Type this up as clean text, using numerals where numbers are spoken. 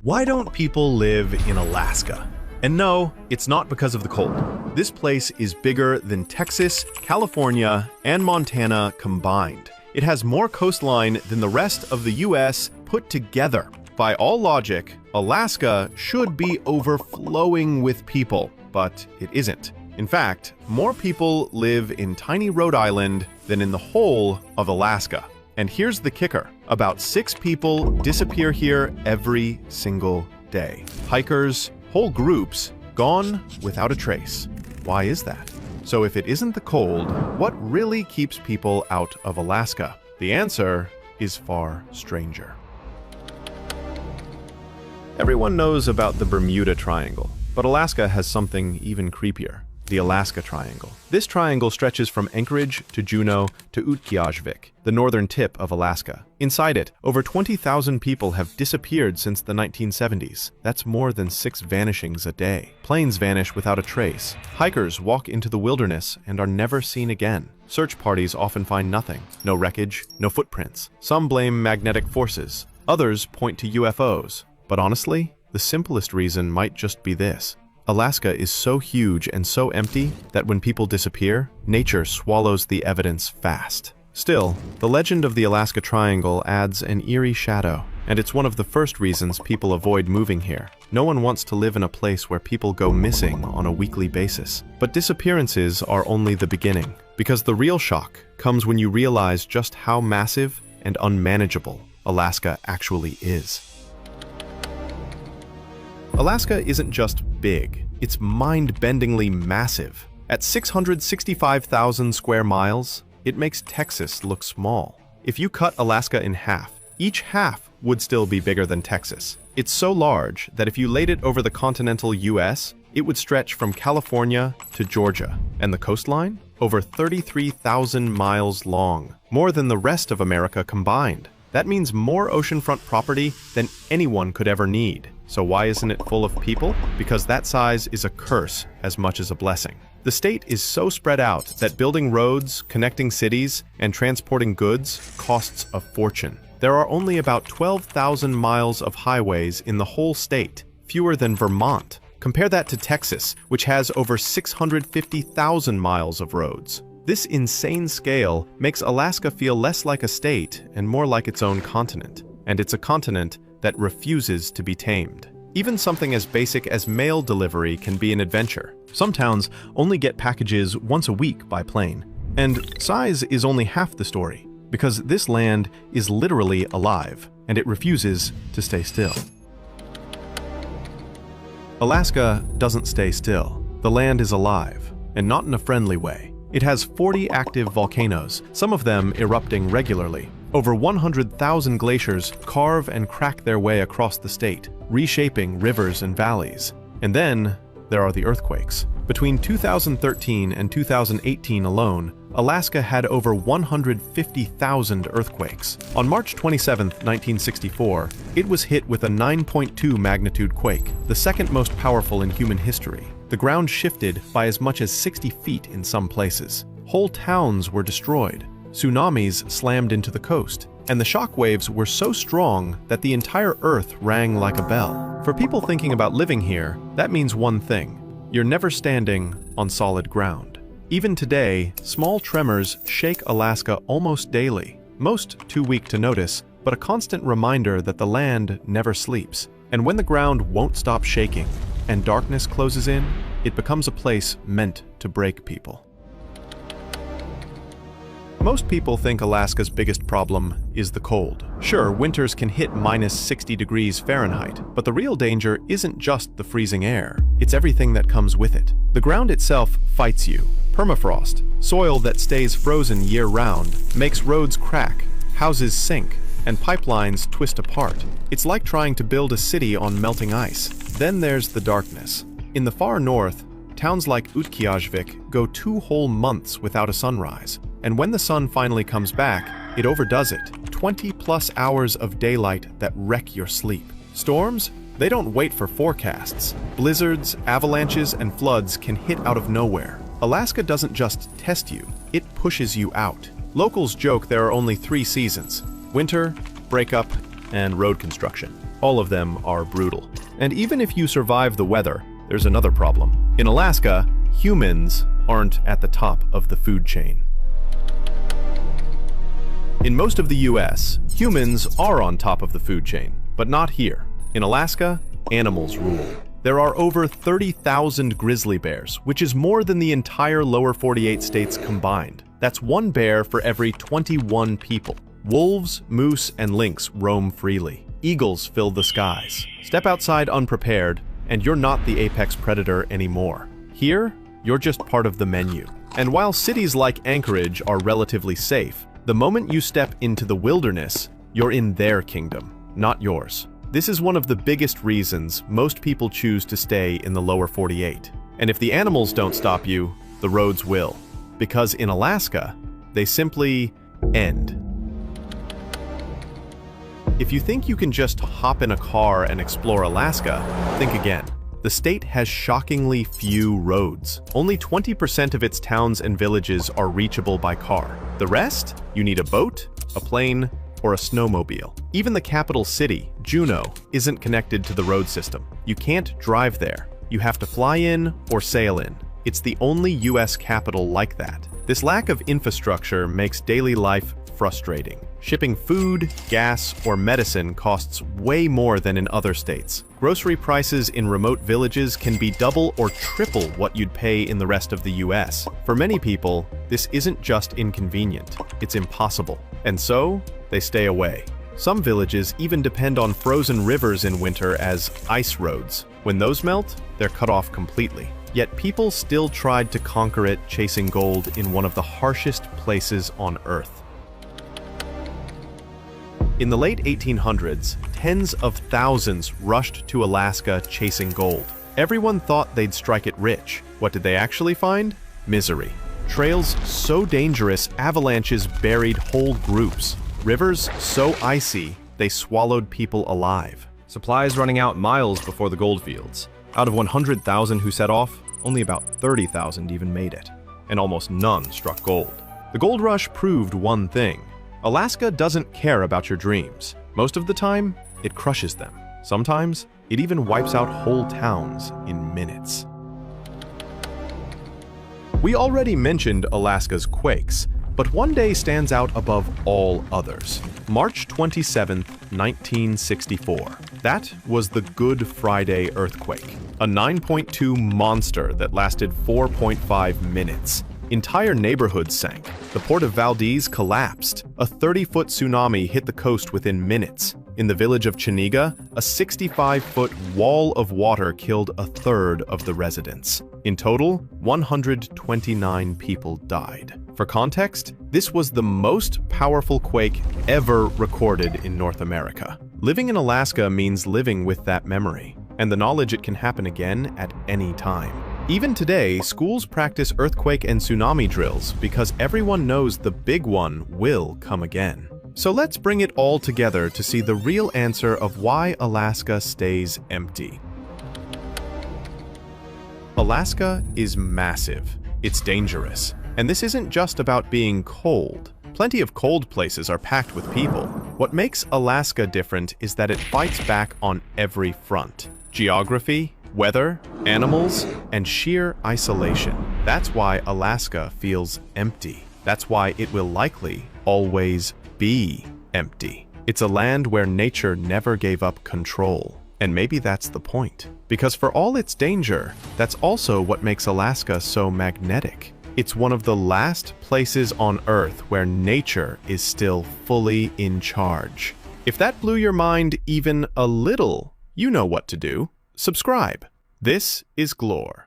Why don't people live in Alaska? And no, it's not because of the cold. This place is bigger than Texas, California, and Montana combined. It has more coastline than the rest of the US put together. By all logic, Alaska should be overflowing with people, but it isn't. In fact, more people live in tiny Rhode Island than in the whole of Alaska. And here's the kicker. About 6 people disappear here every single day. Hikers, whole groups, gone without a trace. Why is that? So if it isn't the cold, what really keeps people out of Alaska? The answer is far stranger. Everyone knows about the Bermuda Triangle, but Alaska has something even creepier. The Alaska Triangle. This triangle stretches from Anchorage to Juneau to Utqiagvik, the northern tip of Alaska. Inside it, over 20,000 people have disappeared since the 1970s. That's more than 6 vanishings a day. Planes vanish without a trace. Hikers walk into the wilderness and are never seen again. Search parties often find nothing. No wreckage, no footprints. Some blame magnetic forces. Others point to UFOs. But honestly, the simplest reason might just be this. Alaska is so huge and so empty that when people disappear, nature swallows the evidence fast. Still, the legend of the Alaska Triangle adds an eerie shadow, and it's one of the first reasons people avoid moving here. No one wants to live in a place where people go missing on a weekly basis. But disappearances are only the beginning, because the real shock comes when you realize just how massive and unmanageable Alaska actually is. Alaska isn't just big, it's mind-bendingly massive. At 665,000 square miles, it makes Texas look small. If you cut Alaska in half, each half would still be bigger than Texas. It's so large that if you laid it over the continental US, it would stretch from California to Georgia. And the coastline? Over 33,000 miles long, more than the rest of America combined. That means more oceanfront property than anyone could ever need. So why isn't it full of people? Because that size is a curse as much as a blessing. The state is so spread out that building roads, connecting cities, and transporting goods costs a fortune. There are only about 12,000 miles of highways in the whole state, fewer than Vermont. Compare that to Texas, which has over 650,000 miles of roads. This insane scale makes Alaska feel less like a state and more like its own continent. And it's a continent that refuses to be tamed. Even something as basic as mail delivery can be an adventure. Some towns only get packages once a week by plane. And size is only half the story, because this land is literally alive, and it refuses to stay still. Alaska doesn't stay still. The land is alive, and not in a friendly way. It has 40 active volcanoes, some of them erupting regularly. Over 100,000 glaciers carve and crack their way across the state, reshaping rivers and valleys. And then there are the earthquakes. Between 2013 and 2018 alone, Alaska had over 150,000 earthquakes. On March 27, 1964, it was hit with a 9.2 magnitude quake, the second most powerful in human history. The ground shifted by as much as 60 feet in some places. Whole towns were destroyed. Tsunamis slammed into the coast, and the shock waves were so strong that the entire Earth rang like a bell. For people thinking about living here, that means one thing: you're never standing on solid ground. Even today, small tremors shake Alaska almost daily, most too weak to notice, but a constant reminder that the land never sleeps. And when the ground won't stop shaking and darkness closes in, it becomes a place meant to break people. Most people think Alaska's biggest problem is the cold. Sure, winters can hit minus 60 degrees Fahrenheit, but the real danger isn't just the freezing air, it's everything that comes with it. The ground itself fights you. Permafrost, soil that stays frozen year-round, makes roads crack, houses sink, and pipelines twist apart. It's like trying to build a city on melting ice. Then there's the darkness. In the far north, towns like Utqiagvik go 2 whole months without a sunrise. And when the sun finally comes back, it overdoes it. 20+ hours of daylight that wreck your sleep. Storms? They don't wait for forecasts. Blizzards, avalanches, and floods can hit out of nowhere. Alaska doesn't just test you, it pushes you out. Locals joke there are only 3 seasons: winter, breakup, and road construction. All of them are brutal. And even if you survive the weather, there's another problem. In Alaska, humans aren't at the top of the food chain. In most of the US, humans are on top of the food chain, but not here. In Alaska, animals rule. There are over 30,000 grizzly bears, which is more than the entire lower 48 states combined. That's one bear for every 21 people. Wolves, moose, and lynx roam freely. Eagles fill the skies. Step outside unprepared, and you're not the apex predator anymore. Here, you're just part of the menu. And while cities like Anchorage are relatively safe, the moment you step into the wilderness, you're in their kingdom, not yours. This is one of the biggest reasons most people choose to stay in the lower 48. And if the animals don't stop you, the roads will. Because in Alaska, they simply end. If you think you can just hop in a car and explore Alaska, think again. The state has shockingly few roads. Only 20% of its towns and villages are reachable by car. The rest? You need a boat, a plane, or a snowmobile. Even the capital city, Juneau, isn't connected to the road system. You can't drive there. You have to fly in or sail in. It's the only US capital like that. This lack of infrastructure makes daily life frustrating. Shipping food, gas, or medicine costs way more than in other states. Grocery prices in remote villages can be double or triple what you'd pay in the rest of the US. For many people, this isn't just inconvenient, it's impossible. And so, they stay away. Some villages even depend on frozen rivers in winter as ice roads. When those melt, they're cut off completely. Yet people still tried to conquer it chasing gold in one of the harshest places on Earth. In the late 1800s, tens of thousands rushed to Alaska chasing gold. Everyone thought they'd strike it rich. What did they actually find? Misery. Trails so dangerous, avalanches buried whole groups. Rivers so icy, they swallowed people alive. Supplies running out miles before the gold fields. Out of 100,000 who set off, only about 30,000 even made it. And almost none struck gold. The gold rush proved one thing. Alaska doesn't care about your dreams. Most of the time, it crushes them. Sometimes, it even wipes out whole towns in minutes. We already mentioned Alaska's quakes, but one day stands out above all others. March 27, 1964. That was the Good Friday earthquake, a 9.2 monster that lasted 4.5 minutes. Entire neighborhoods sank. The port of Valdez collapsed. A 30-foot tsunami hit the coast within minutes. In the village of Chiniga, a 65-foot wall of water killed a third of the residents. In total, 129 people died. For context, this was the most powerful quake ever recorded in North America. Living in Alaska means living with that memory, and the knowledge it can happen again at any time. Even today, schools practice earthquake and tsunami drills because everyone knows the big one will come again. So let's bring it all together to see the real answer of why Alaska stays empty. Alaska is massive. It's dangerous. And this isn't just about being cold. Plenty of cold places are packed with people. What makes Alaska different is that it fights back on every front. Geography, weather, animals, and sheer isolation. That's why Alaska feels empty. That's why it will likely always be empty. It's a land where nature never gave up control. And maybe that's the point. Because for all its danger, that's also what makes Alaska so magnetic. It's one of the last places on Earth where nature is still fully in charge. If that blew your mind even a little, you know what to do. Subscribe. This is Glore.